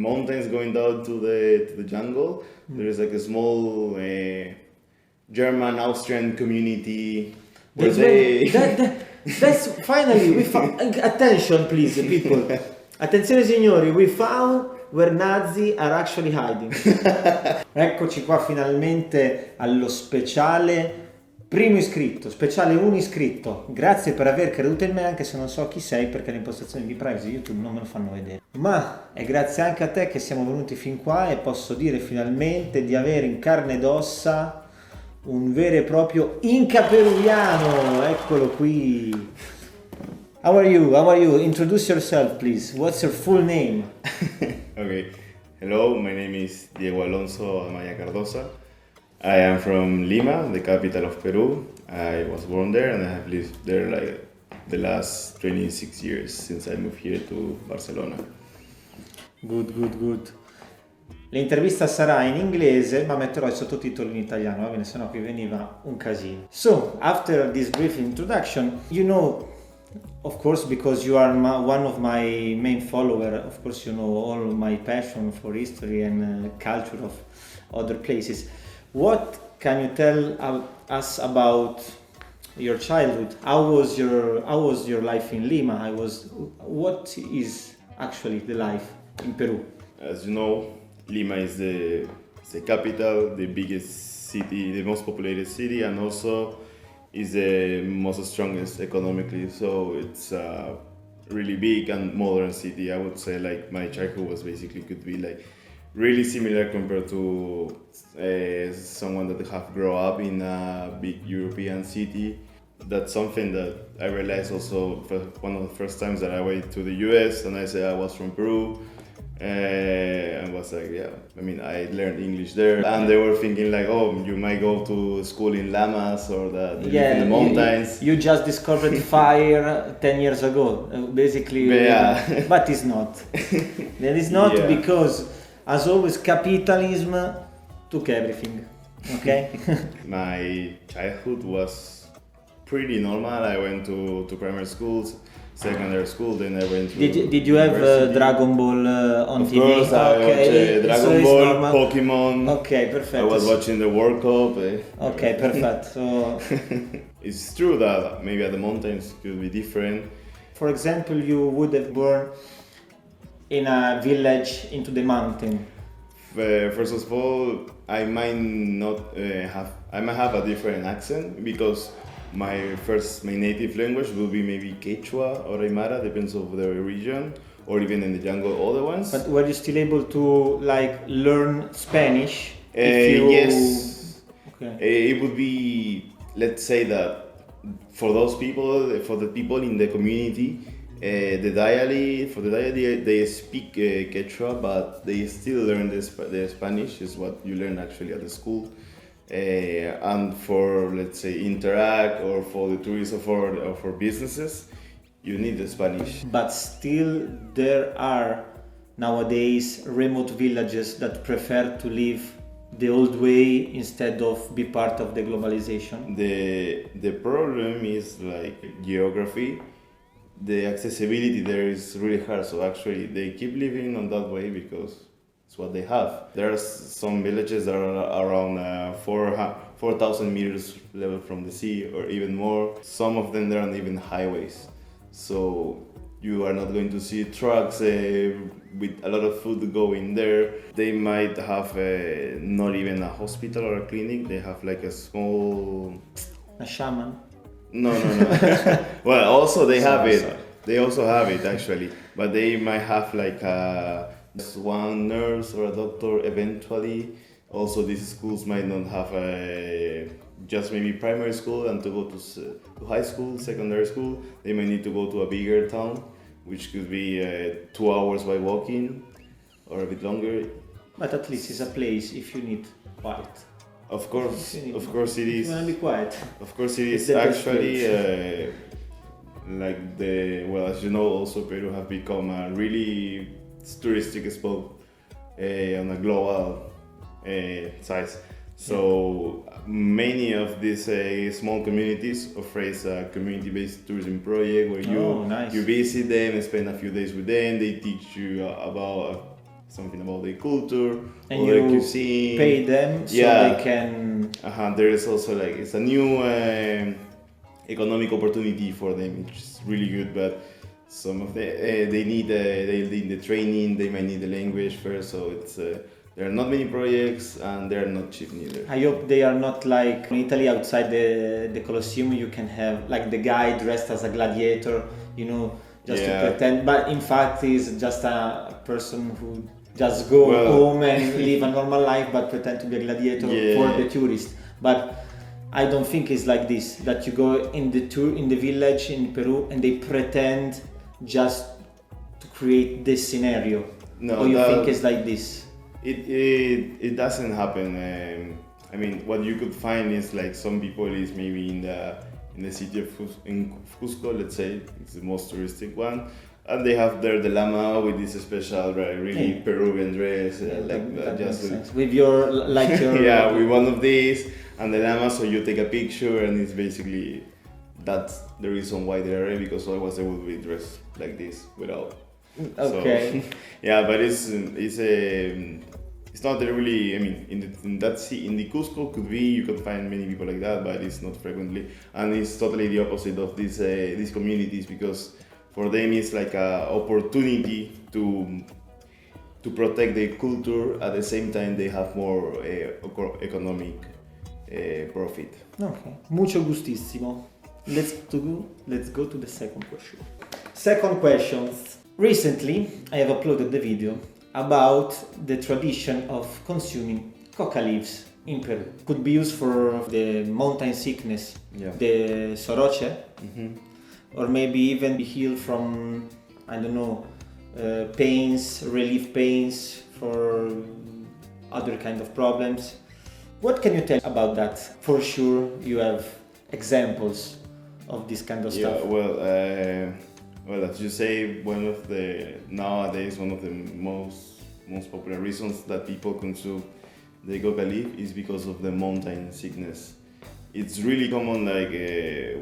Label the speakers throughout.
Speaker 1: mountains going down to the jungle. There is like a small German Austrian community where
Speaker 2: that's finally we found. Attention, please, people. Attenzione, signori, we found where Nazi are actually hiding. Eccoci qua finalmente allo speciale. Primo iscritto, speciale un iscritto. Grazie per aver creduto in me, anche se non so chi sei, perché le impostazioni di privacy YouTube non me lo fanno vedere. Ma è grazie anche a te che siamo venuti fin qua e posso dire finalmente di avere in carne ed ossa un vero e proprio Inca peruviano. Eccolo qui. How are you? How are you? Introduce yourself, please. What's your full name?
Speaker 1: Okay. Hello, my name is Diego Alonso Amaya Cardosa. I am from Lima, the capital of Peru. I was born there and I have lived there like the last 26 years since I moved here to Barcelona.
Speaker 2: Good. L'intervista sarà in inglese, ma metterò i sottotitoli in italiano, va bene, sennò qui veniva un casino. So, after this brief introduction, you know, of course, because you are one of my main followers, of course you know all my passion for history and culture of other places. What can you tell us about your childhood? How was your life in Lima? What is actually the life in Peru?
Speaker 1: As you know, Lima is the capital, the biggest city, the most populated city, and also is the most strongest economically. So it's a really big and modern city. I would say like my childhood was basically could be like really similar compared to someone that have grown up in a big European city. That's something that I realized also for one of the first times that I went to the US and I said I was from Peru. And was like, yeah, I mean, I learned English there. And they were thinking like, oh, you might go to school in Lamas or that live in the mountains.
Speaker 2: You just discovered fire 10 years ago, basically.
Speaker 1: Yeah.
Speaker 2: But it's not. It is not because, as always, capitalism took everything, okay?
Speaker 1: My childhood was pretty normal. I went to primary schools, secondary school, then I went to
Speaker 2: Did you have Dragon Ball on
Speaker 1: of
Speaker 2: TV?
Speaker 1: Of course, I watched Dragon Ball, Pokemon.
Speaker 2: Okay, perfect.
Speaker 1: I was watching the World Cup.
Speaker 2: Okay, perfect. So
Speaker 1: it's true that maybe at the mountains could be different.
Speaker 2: For example, you would have born in a village into the mountain.
Speaker 1: First of all, I might have a different accent because my native language will be maybe Quechua or Aymara, depends on the region, or even in the jungle, other ones.
Speaker 2: But were you still able to learn Spanish?
Speaker 1: Yes.
Speaker 2: Okay.
Speaker 1: It would be, let's say that for the people in the community, the dialect they speak Quechua, but they still learn the Spanish, is what you learn actually at the school. And for, let's say, interact or for the tourists or for businesses, you need the Spanish.
Speaker 2: But still there are nowadays remote villages that prefer to live the old way instead of be part of the globalization.
Speaker 1: The problem is like geography. The accessibility there is really hard, so actually they keep living on that way because it's what they have. There are some villages that are around 4,000 meters level from the sea or even more. Some of them there aren't even highways, so you are not going to see trucks with a lot of food going there. They might have not even a hospital or a clinic. They have like a
Speaker 2: shaman.
Speaker 1: No. Well, also they have it. They also have it actually, but they might have like one nurse or a doctor eventually. Also, these schools might not have just maybe primary school, and to go to high school, secondary school, they might need to go to a bigger town, which could be 2 hours by walking or a bit longer.
Speaker 2: But at least it's a place if you need quiet.
Speaker 1: Of course it is.
Speaker 2: You want to be quiet.
Speaker 1: Of course it is. Actually, as you know, also Peru have become a really touristic spot on a global size. So many of these small communities offer a community-based tourism project where you visit them and spend a few days with them. They teach you about something about the culture
Speaker 2: And
Speaker 1: or the
Speaker 2: you
Speaker 1: cuisine.
Speaker 2: pay them so
Speaker 1: Yeah.
Speaker 2: they can.
Speaker 1: There is also like it's a new economic opportunity for them, which is really good. But some of the they need the training. They might need the language first, so it's there are not many projects and they are not cheap neither.
Speaker 2: I hope they are not like in Italy outside the Colosseum. You can have like the guy dressed as a gladiator, just to pretend. But in fact, he's just a person who just go home and live a normal life, but pretend to be a gladiator for the tourist. But I don't think it's like this. That you go in the village in Peru and they pretend just to create this scenario.
Speaker 1: No,
Speaker 2: or you think it's like this?
Speaker 1: It doesn't happen. I mean, what you could find is like some people is maybe in the city of Cusco, let's say, it's the most touristic one, and they have there the llama with this special, really Peruvian dress,
Speaker 2: with your
Speaker 1: with one of these and the llama. So you take a picture, and it's basically that's the reason why they are there, because otherwise they would be dressed like this without.
Speaker 2: Okay.
Speaker 1: So, but it's not really. I mean, in the Cusco could be you can find many people like that, but it's not frequently, and it's totally the opposite of these communities, because for them it's like a opportunity to protect their culture. At the same time, they have more economic profit.
Speaker 2: Okay, mucho gustissimo. Let's go to the second question. Second questions. Recently, I have uploaded the video about the tradition of consuming coca leaves in Peru. Could be used for the mountain sickness, the soroche, or maybe even be healed from, I don't know, pains, relief pains for other kind of problems. What can you tell about that? For sure, you have examples of this kind of stuff.
Speaker 1: Well, as you say, nowadays one of the most popular reasons that people consume the coca leaf is because of the mountain sickness. It's really common, like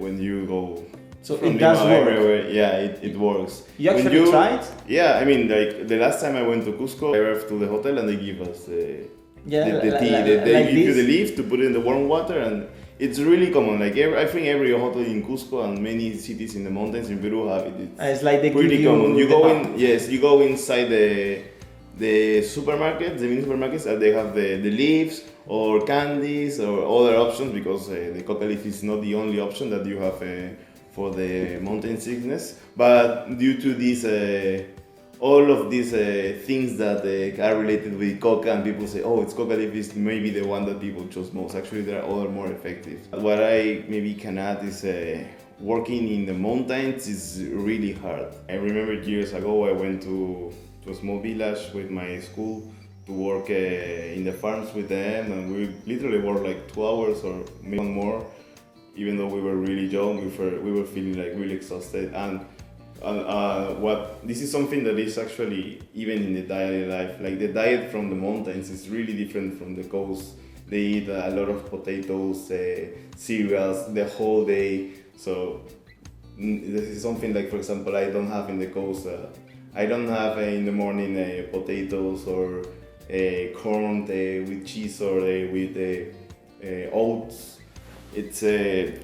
Speaker 1: when you go.
Speaker 2: So it does work.
Speaker 1: Everywhere. Yeah, it works.
Speaker 2: You actually tried?
Speaker 1: Yeah, I mean, like the last time I went to Cusco, I arrived to the hotel and they give us the tea. They give you the leaf to put in the warm water, and it's really common. Like I think every hotel in Cusco and many cities in the mountains in Peru have it.
Speaker 2: It's like they
Speaker 1: pretty
Speaker 2: give you
Speaker 1: common. You
Speaker 2: the
Speaker 1: go inside the supermarkets, the mini supermarkets, and they have the leaves or candies or other options, because the coca leaf is not the only option that you have for the mountain sickness. But due to this, all of these things that are related with coca, and people say, oh, it's coca leaf is maybe the one that people choose most. Actually, there are other more effective. What I maybe can add is working in the mountains is really hard. I remember years ago I went to a small village with my school to work in the farms with them, and we literally worked like 2 hours or maybe one more. Even though we were really young, we were feeling like really exhausted. And this is something that is actually even in the daily life. Like the diet from the mountains is really different from the coast. They eat a lot of potatoes, cereals the whole day. So this is something like, for example, I don't have in the coast. I don't have in the morning potatoes or corn with cheese or with oats. It's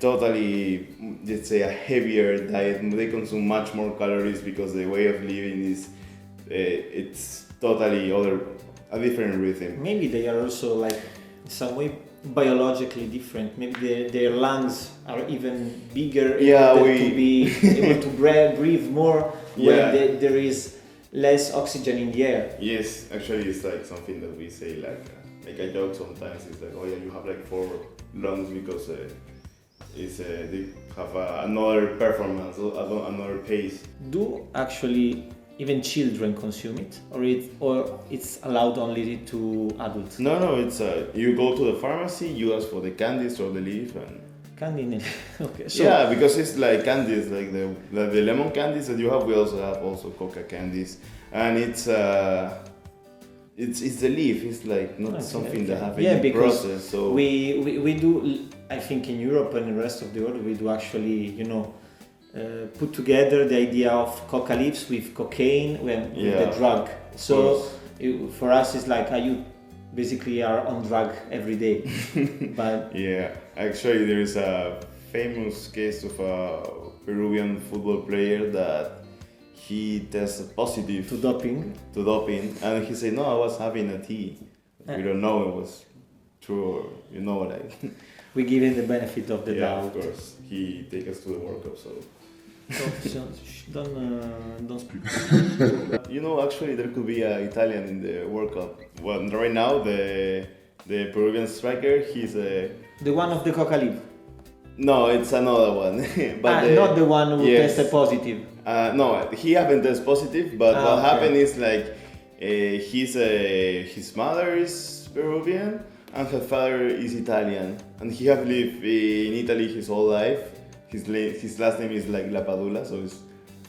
Speaker 1: totally, let's say, a heavier diet. They consume much more calories because the way of living is it's totally a different rhythm.
Speaker 2: Maybe they are also like in some way biologically different. Maybe their lungs are even bigger, to be able to breathe more when there is less oxygen in the air.
Speaker 1: Yes, actually, it's like something that we say like I joke sometimes. It's like, oh yeah, you have like 4 lungs because they have another performance, another pace.
Speaker 2: Do actually even children consume it, or it's allowed only to adults?
Speaker 1: No, it's you go to the pharmacy, you ask for the candies or the leaf, and
Speaker 2: candy. Okay. So
Speaker 1: yeah, because it's like candies, like the lemon candies that you have. We also have coca candies, and it's the leaf. It's like not something that have any process. So
Speaker 2: we do. I think in Europe and the rest of the world we do actually, put together the idea of coca leaves with cocaine with the drug. So For us, it's like you basically are on drug every day. But
Speaker 1: yeah, actually, there is a famous case of a Peruvian football player that he tested positive
Speaker 2: to doping.
Speaker 1: And he said, "No, I was having a tea." We don't know it was true or like.
Speaker 2: We give him the benefit of the
Speaker 1: yeah,
Speaker 2: doubt.
Speaker 1: of course. He take us to the World Cup, so.
Speaker 2: Don't speak.
Speaker 1: Actually, there could be an Italian in the World Cup. Well, right now, the Peruvian striker, he's a.
Speaker 2: The one of the coca leaf.
Speaker 1: No, it's another one. But
Speaker 2: not the one who
Speaker 1: yes.
Speaker 2: tested positive.
Speaker 1: No, he haven't tested positive. But what happened is like, his mother is Peruvian and her father is Italian, and he have lived in Italy his whole life. His last name is like Lapadula, so it's.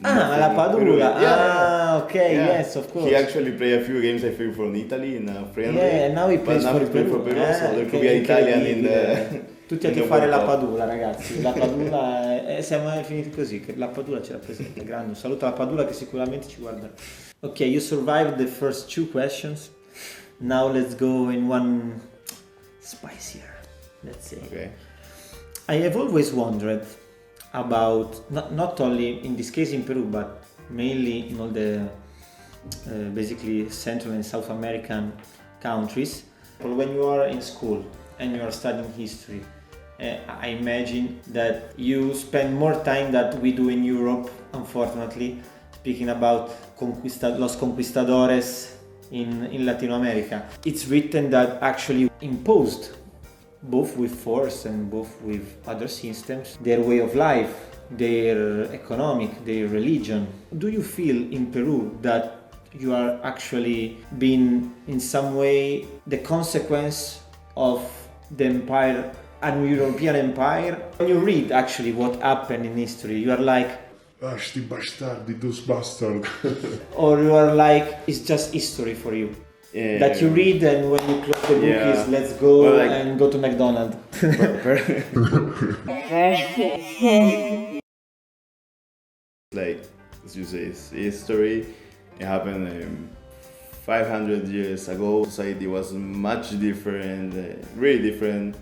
Speaker 2: La Padula.
Speaker 1: Yeah.
Speaker 2: Okay, yeah. Yes, of course.
Speaker 1: He actually played a few games, I think, from Italy in a friendly.
Speaker 2: Yeah, and now he plays for
Speaker 1: Peru.
Speaker 2: Peru.
Speaker 1: So there could be an Italian in the.
Speaker 2: Tutti a tifare la Padula, ragazzi. La Padula, siamo finiti così, che la Padula ce rappresenta. Grande, un saluto alla Padula che sicuramente ci guarderà. Ok, you survived the first 2 questions. Now let's go in one spicier, let's say.
Speaker 1: Okay.
Speaker 2: I have always wondered about, not only in this case in Peru, but mainly in all the basically Central and South American countries. When you are in school and you are studying history, I imagine that you spend more time than we do in Europe, unfortunately, speaking about los conquistadores in Latin America. It's written that actually imposed, both with force and both with other systems, their way of life, their economic, their religion. Do you feel in Peru that you are actually being in some way the consequence of the empire, an European empire? When you read actually what happened in history, you are like,
Speaker 3: sti bastardi, those bastards.
Speaker 2: or you are like, it's just history for you. That you read, and when you close the book is let's go and go to McDonald's.
Speaker 1: Like, as you say, it's history. It happened 500 years ago. Society was much different, really different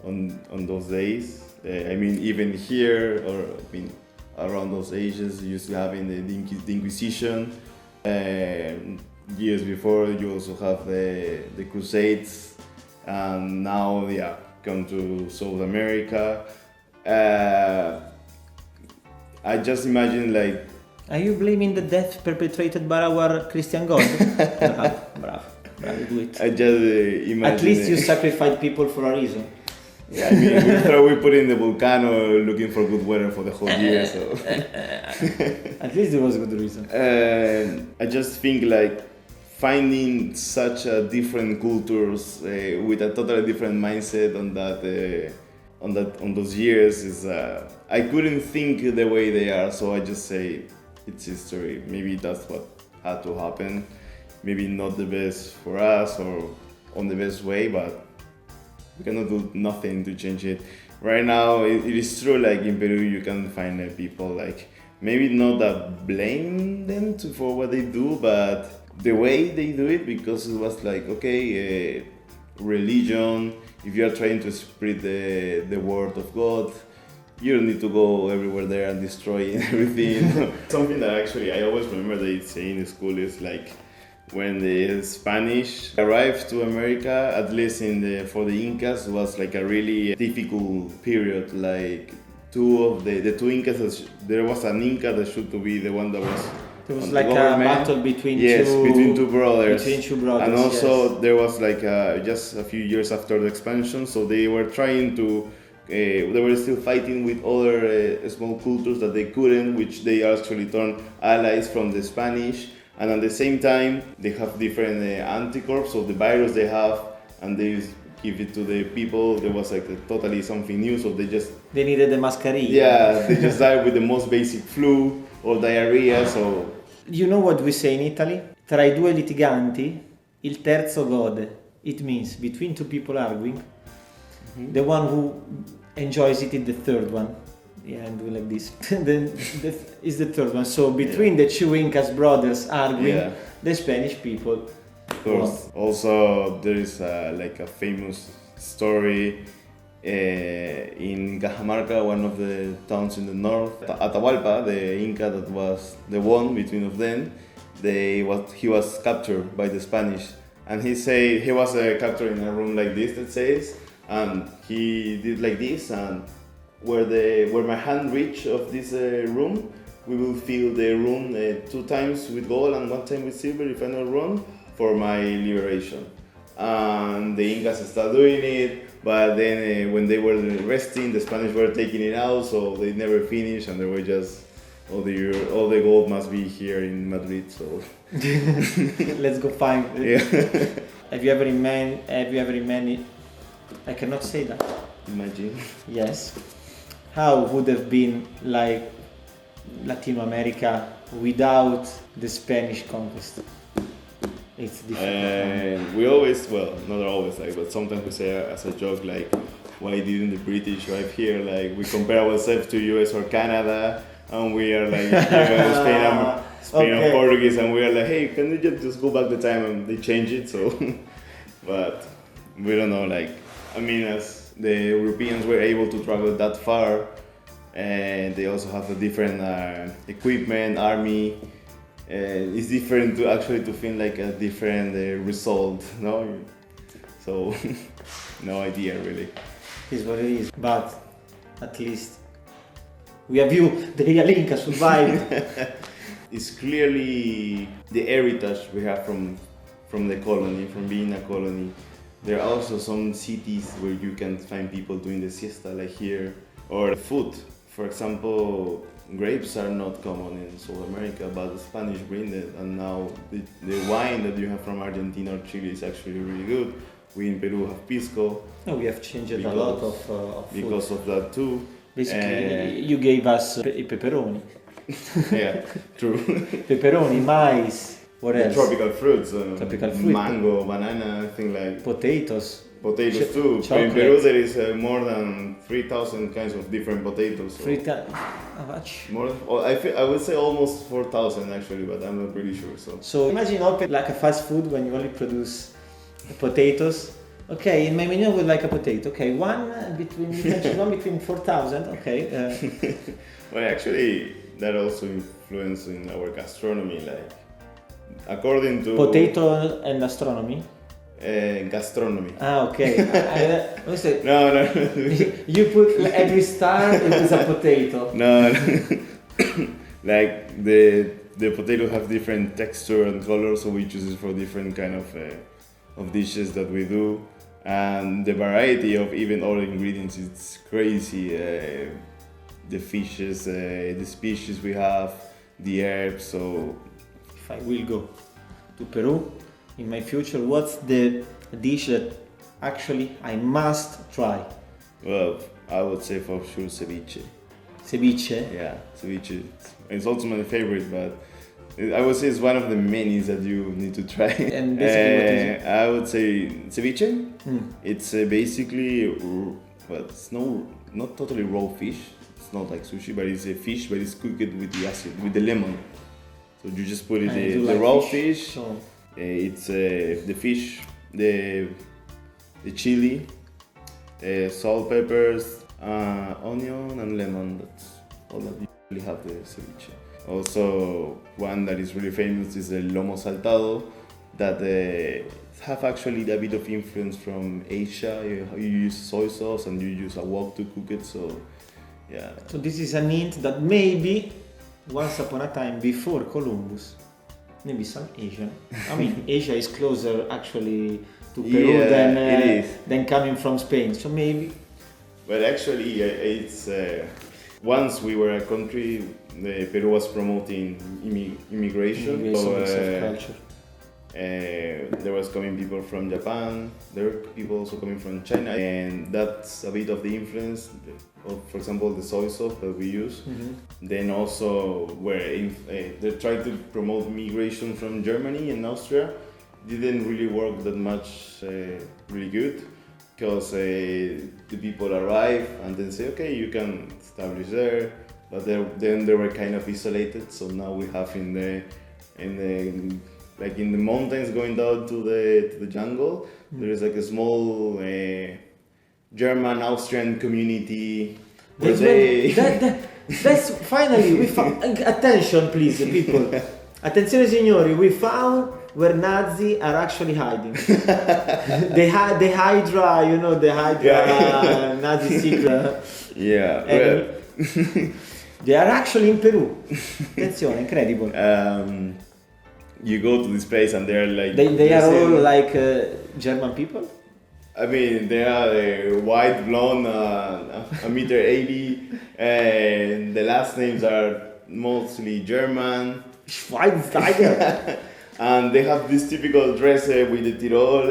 Speaker 1: on those days. I mean, even here, or around those ages, you used to have the Inquisition. Years before, you also have the Crusades, and now come to South America. I just imagine like.
Speaker 2: Are you blaming the death perpetrated by our Christian God? Bravo, do it.
Speaker 1: I just imagine.
Speaker 2: At least you sacrificed people for a reason.
Speaker 1: Yeah, I mean, we put in the volcano looking for good weather for the whole year, so.
Speaker 2: At least there was a good reason.
Speaker 1: I just think like finding such a different cultures with a totally different mindset on those years is I couldn't think the way they are, so I just say it's history. Maybe that's what had to happen. Maybe not the best for us or on the best way, but we cannot do nothing to change it. Right now, it is true, like in Peru, you can find people like, maybe not that blame them for what they do, but the way they do it, because it was like, okay, religion, if you are trying to spread the word of God, you don't need to go everywhere there and destroy everything. Something that actually I always remember they say in school is like, when the Spanish arrived to America, at least for the Incas, was like a really difficult period. Like the two Incas, there was an Inca that should to be the one that was.
Speaker 2: There was like a battle between
Speaker 1: two brothers. And also there was like just a few years after the expansion, so they were trying to. They were still fighting with other small cultures that they couldn't, which they actually turned allies from the Spanish. And at the same time, they have different anticorps of the virus they have, and they give it to the people. There was like totally something new, so they
Speaker 2: needed the mascarilla.
Speaker 1: Yeah, they just died with the most basic flu or diarrhea. So
Speaker 2: you know what we say in Italy? Tra i due litiganti, il terzo gode. It means between two people arguing, the one who enjoys it is the third one. Yeah, and do like this. Then is the third one. So between the two Incas brothers arguing, the Spanish people
Speaker 1: Of course. Also, there is like a famous story in Cajamarca, one of the towns in the north. Atahualpa, the Inca that was the one between of them, he was captured by the Spanish, and he say he was captured in a room like this, that says, and he did like this, and where my hand reach of this room, we will fill the room 2 times with gold and 1 time with silver, if I'm not wrong, for my liberation. And the Incas started doing it, but then when they were resting, the Spanish were taking it out, so they never finished, and they were just all the gold must be here in Madrid. So
Speaker 2: Let's go find it.
Speaker 1: yeah,
Speaker 2: Have you ever imagined? I cannot say that.
Speaker 1: imagine.
Speaker 2: Yes. How would have been like Latin America without the Spanish conquest? It's difficult.
Speaker 1: And we always, well, not always, like, but sometimes we say as a joke, like, why didn't the British arrive here? Like, we compare ourselves to US or Canada, and we are like, Spain and Portuguese, and we are like, hey, can we just go back the time? And they change it, so, but we don't know, like, I mean, as the Europeans were able to travel that far, and they also have a different equipment, army. It's different to actually to feel like a different result, no? So, no idea really.
Speaker 2: It is what it is. But at least we have you, the real Inca, survived.
Speaker 1: It's clearly the heritage we have from the colony, from being a colony. There are also some cities where you can find people doing the siesta like here, or food. For example, grapes are not common in South America, but the Spanish bring it, and now the wine that you have from Argentina or Chile is actually really good. We in Peru have pisco.
Speaker 2: No, we have changed a lot of food.
Speaker 1: Because of that too.
Speaker 2: Basically, you gave us pepperoni.
Speaker 1: Yeah, true.
Speaker 2: Pepperoni, maize, what else?
Speaker 1: Tropical fruits,
Speaker 2: Tropical fruit.
Speaker 1: mango, banana, thing like
Speaker 2: Potatoes.
Speaker 1: potatoes too.
Speaker 2: Chocolate.
Speaker 1: In Peru there is more than 3,000 kinds of different potatoes. So
Speaker 2: How much?
Speaker 1: I would say almost 4,000 actually, but I'm not really sure.
Speaker 2: So imagine open like a fast food when you only produce potatoes. Okay, in my menu I would like a potato. Okay, you can choose one between 4,000. Okay.
Speaker 1: Well, actually, that also influences in our gastronomy. Like, according to
Speaker 2: Potato and astronomy.
Speaker 1: Gastronomy.
Speaker 2: Ah, okay.
Speaker 1: No.
Speaker 2: You put every star it is a potato.
Speaker 1: No. Like the potato have different texture and color, so we choose it for different kind of dishes that we do, and the variety of even all ingredients is crazy. The fishes, the species we have, the herbs. So
Speaker 2: If I will go to Peru in my future, what's the dish that actually I must try?
Speaker 1: well, I would say for sure ceviche.
Speaker 2: Ceviche.
Speaker 1: Yeah, ceviche. It's also my favorite, but I would say it's one of the many that you need to try.
Speaker 2: And basically what is it?
Speaker 1: I would say ceviche.
Speaker 2: Mm.
Speaker 1: It's basically, well, it's not totally raw fish. It's not like sushi, but it's a fish, but it's cooked with the acid, with the lemon. So you just put it
Speaker 2: I do
Speaker 1: the
Speaker 2: like
Speaker 1: raw
Speaker 2: fish,
Speaker 1: fish.
Speaker 2: so-
Speaker 1: It's the fish, the chili, salt, peppers, onion, and lemon. That's all that you really have the ceviche. Also, one that is really famous is the lomo saltado, that have actually a bit of influence from Asia. You use soy sauce and you use a wok to cook it. So, yeah.
Speaker 2: So this is an hint that maybe once upon a time before Columbus, maybe some Asian. I mean, Asia is closer actually to Peru
Speaker 1: Yeah,
Speaker 2: than coming from Spain. So maybe.
Speaker 1: Well, actually, it's once we were a country, Peru was promoting immigration.
Speaker 2: Maybe some mix of
Speaker 1: So,
Speaker 2: culture.
Speaker 1: there was coming people from Japan. There were people also coming from China, and that's a bit of the influence of, for example, the soy sauce that we use.
Speaker 2: Mm-hmm.
Speaker 1: Then also, they tried to promote migration from Germany and Austria. Didn't really work that much, really good, because the people arrive and then say, okay, you can establish there, but then they were kind of isolated. So now we have in the like in the mountains going down to the jungle. There is like a small German Austrian community where
Speaker 2: That's finally we found. Attention, please, people. Attenzione, signori. We found where Nazi are actually hiding. The Hydra, you know, the Hydra Nazi secret.
Speaker 1: Yeah.
Speaker 2: And they are actually in Peru. Attenzione, incredible.
Speaker 1: You go to this place and they're like
Speaker 2: They are all like German people.
Speaker 1: I mean, they are white, blonde, a meter 80, and the last names are mostly German.
Speaker 2: Schweinsteiger.
Speaker 1: And they have this typical dress with the Tirol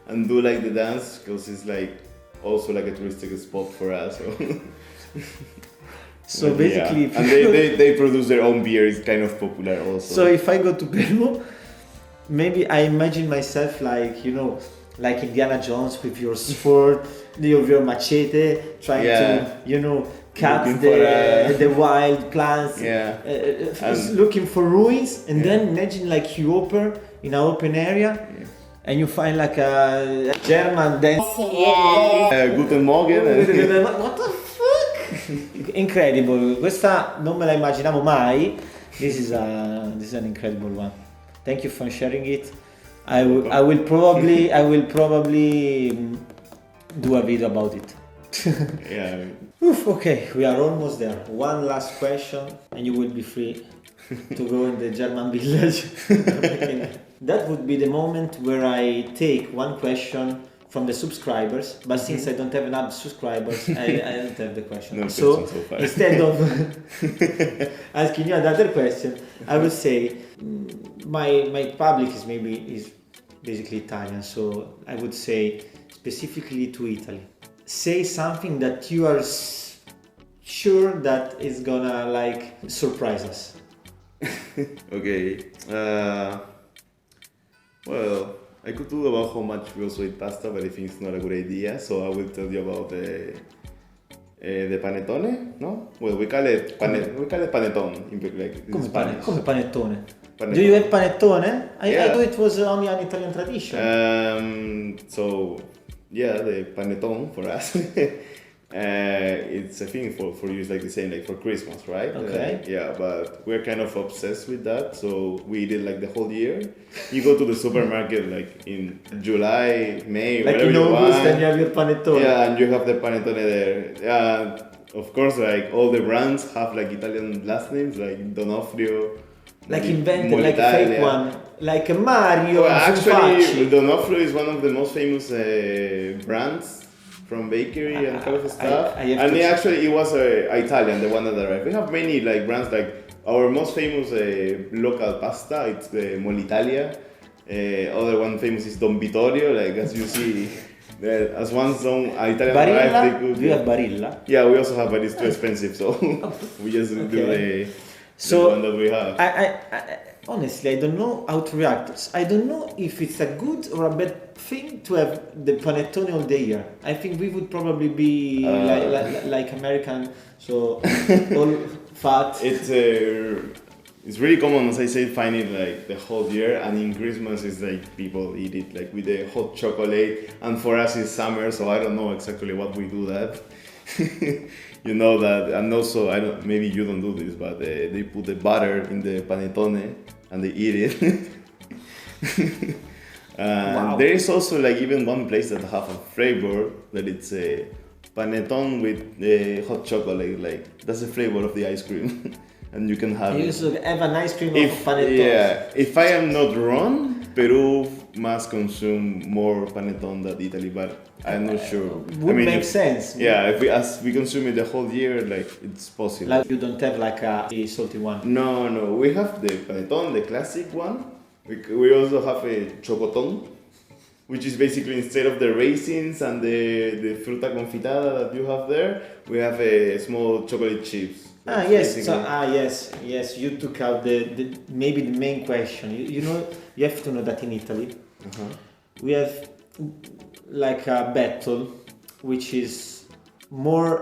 Speaker 1: and do like the dance because it's like also like a touristic spot for us.
Speaker 2: So
Speaker 1: But
Speaker 2: basically,
Speaker 1: yeah. And they produce their own beer. It's kind of popular also.
Speaker 2: so if I go to Peru, maybe I imagine myself like, you know, like Indiana Jones with your sword, your machete, trying to, you know, cut the wild plants, looking for ruins, and then imagine like you open in an open area, and you find like a German dance.
Speaker 1: Guten Morgen.
Speaker 2: What the fuck? Incredible. Questa non me la immaginavo mai. This is an incredible one. Thank you for sharing it. I will probably do a video about it.
Speaker 1: Yeah.
Speaker 2: Oof, okay, we are almost there. One last question, and you will be free to go in the German village. That would be the moment where I take one question from the subscribers, but since I don't have enough subscribers, I don't have the question.
Speaker 1: No
Speaker 2: so
Speaker 1: question so far.
Speaker 2: instead of asking you another question, I would say my public is basically Italian, so I would say specifically to Italy. Say something that you are sure that is gonna like surprise us.
Speaker 1: Okay. Well, I could talk about how much we also eat pasta, but I think it's not a good idea. So I will tell you about the panettone, no? Well, we call it panettone in Spanish.
Speaker 2: Come panettone?
Speaker 1: Panettone.
Speaker 2: Do you have panettone? I
Speaker 1: Yeah.
Speaker 2: thought it was only an Italian tradition.
Speaker 1: So yeah, the panettone for us. It's a thing for you. It's like the same like for Christmas, right?
Speaker 2: Okay.
Speaker 1: Yeah, but we're kind of obsessed with that. So we eat it like the whole year. You go to the supermarket like in July, May,
Speaker 2: Like
Speaker 1: whatever
Speaker 2: in
Speaker 1: you
Speaker 2: August,
Speaker 1: want.
Speaker 2: and you have your panettone.
Speaker 1: Yeah, and you have the panettone there. Of course, like all the brands have like Italian last names, like Donofrio.
Speaker 2: Like invented, like a fake one, like a Mario.
Speaker 1: Well, actually,
Speaker 2: Zupacci.
Speaker 1: Donofrio is one of the most famous brands from bakery and kind of stuff.
Speaker 2: I have
Speaker 1: And
Speaker 2: to
Speaker 1: it was Italian, the one that arrived. We have many like brands, like our most famous local pasta, it's the Molitalia. Other one famous is Don Vittorio, like as you see. As one song Italian
Speaker 2: Barilla?
Speaker 1: arrived, they could.
Speaker 2: Do you have Barilla?
Speaker 1: Yeah, we also have, but it's too expensive, so we just do the one that we have.
Speaker 2: I honestly, I don't know how to react. I don't know if it's a good or a bad thing to have the panettone all the year. I think we would probably be like American, so all fat.
Speaker 1: It's really common, as I said, find it like the whole year, and in Christmas it's like people eat it like with the hot chocolate, and for us it's summer, so I don't know exactly what we do that. You know that, and also maybe you don't do this, but they put the butter in the panettone and they eat it.
Speaker 2: Wow.
Speaker 1: There is also like even one place that have a flavor that it's a panettone with hot chocolate, like that's the flavor of the ice cream. And you can have
Speaker 2: You
Speaker 1: it.
Speaker 2: used to have an ice cream of panettone.
Speaker 1: Yeah, if I am not wrong, Peru must consume more panettone than Italy, but I'm not sure.
Speaker 2: Would make sense.
Speaker 1: Yeah, as we consume it the whole year, like it's possible.
Speaker 2: Like you don't have like a salty one.
Speaker 1: No, we have the panettone, the classic one. We also have a chocotón, which is basically instead of the raisins and the fruta confitada that you have there, we have a small chocolate chips.
Speaker 2: Yes. So, yes. You took out the maybe the main question. You know, you have to know that in Italy, we have like a battle, which is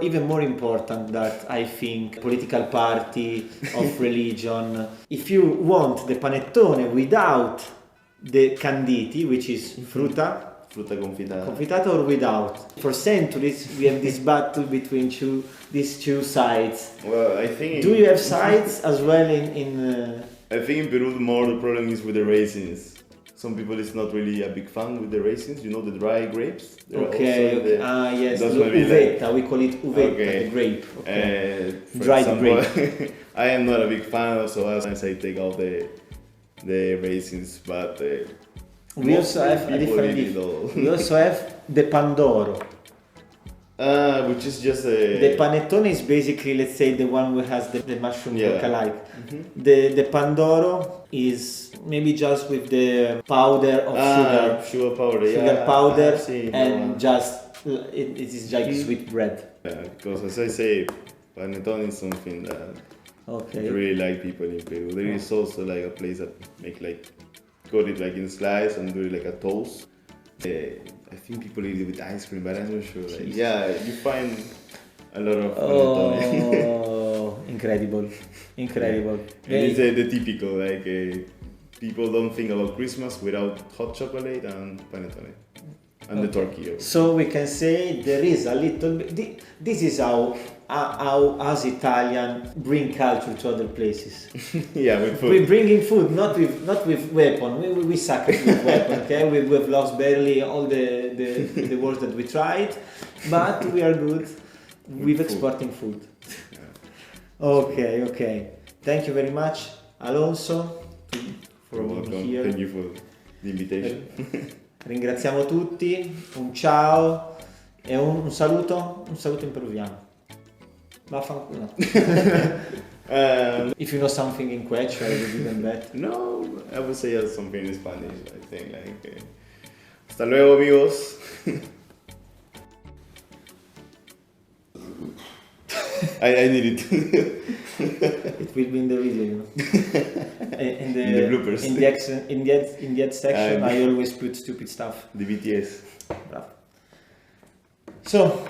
Speaker 2: even more important that I think political party of religion. If you want the panettone without the canditi, which is frutta confitata, or without. For centuries we have this battle between these two sides.
Speaker 1: Well, I think.
Speaker 2: Do you have sides as well in
Speaker 1: I think in Peru more the problem is with the raisins. Some people is not really a big fan with the raisins. You know the dry grapes. They're
Speaker 2: Okay. Yes.
Speaker 1: That's
Speaker 2: Uvetta. We call it uvetta,
Speaker 1: Okay.
Speaker 2: the grape. Okay.
Speaker 1: For
Speaker 2: Dried
Speaker 1: example, I am not a big fan, so sometimes I take out the raisins, but.
Speaker 2: We also have a different. We also have the pandoro.
Speaker 1: Which is just a.
Speaker 2: The panettone is basically, let's say, the one who has the mushroom look-alike.
Speaker 1: Mm-hmm.
Speaker 2: The pandoro is maybe just with the powder of
Speaker 1: sugar powder,
Speaker 2: sugar powder,
Speaker 1: and
Speaker 2: and just it is like sweet bread.
Speaker 1: Yeah, because as I say, panettone is something that
Speaker 2: Okay.
Speaker 1: really like people in Peru. There is also like a place that make like cut it like in slice and do it like a toast. I think people eat it with ice cream, but I'm not sure. Like, yeah, you find a lot of panettone.
Speaker 2: Oh, incredible.
Speaker 1: It's the typical like people don't think about Christmas without hot chocolate and panettone and the turkey.
Speaker 2: So we can say there is a little bit. This is how us Italian bring culture to other places.
Speaker 1: Yeah, with food.
Speaker 2: We bring in food, not with weapon. We suck it with weapon. Okay, we've lost barely all the wars that we tried, but we are good with exporting food.
Speaker 1: Yeah.
Speaker 2: Okay. Thank you very much, Alonso, for being here.
Speaker 1: Thank you for the invitation.
Speaker 2: Ringraziamo tutti, un ciao e un saluto in peruviano. Vaffanculo. If you know something in Quechua, it would be even better.
Speaker 1: No, I would say something in Spanish. I think like hasta luego, amigos. I need it.
Speaker 2: It will be in the video, you know. In
Speaker 1: the bloopers.
Speaker 2: In the ad section, I always put stupid stuff.
Speaker 1: The BTS.
Speaker 2: Bravo. So.